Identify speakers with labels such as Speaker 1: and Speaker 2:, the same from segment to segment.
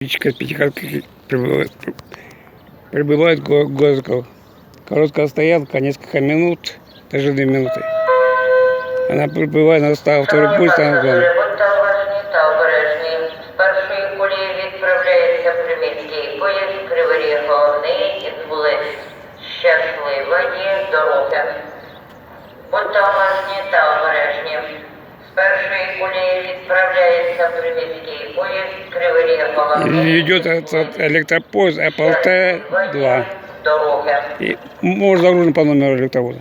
Speaker 1: Электричка с пятихаткой прибывает к городу. Короткая стоянка, несколько минут, даже 2 минуты. Она прибыває на второй путь, там главное.
Speaker 2: Будьте уважні та обережні. З першої колії відправляється приміський поїзд Кривий Ріг головний із вулиць Щасливої дороги. Будьте уважні та обережні. З першої колії відправляється приміський поїзд Кривий Ріг головний.
Speaker 1: Идет этот электропоезд АПЛТ-2.
Speaker 2: Дороги.
Speaker 1: И может загружен по номеру электровоза.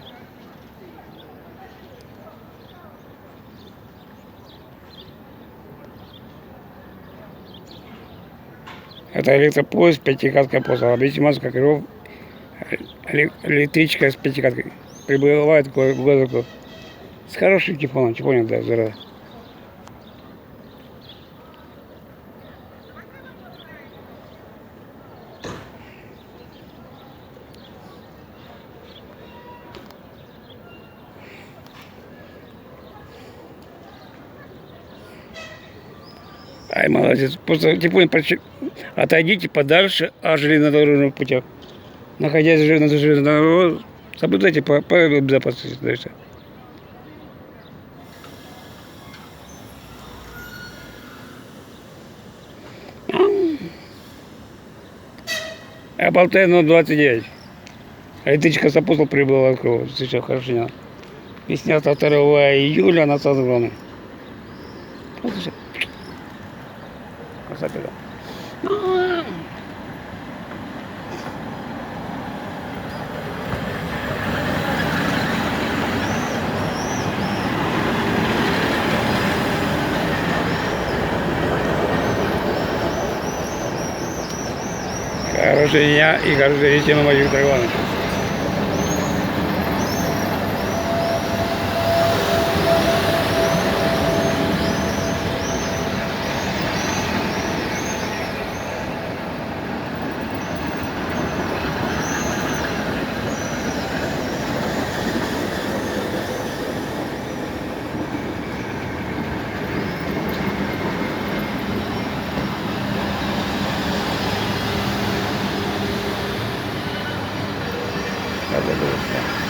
Speaker 1: Это электропоезд, пятикатка поезда. Видимо, как его электричка с пятикаткой прибывает к городу. С хорошим чехоном, да, зараза. Ай, молодец. Просто тихонько отойдите подальше от железнодорожного путя. Находясь на железнодорожном дороге, соблюдайте правила безопасности дальше. АПЛТ 029. Электричка с Апостол прибыла в Крыло. Сейчас хорошо не надо. И снято 2 июля на Сазгоне. Красота. Хорошего дня и хорошей системы моих драгонов. Надо было.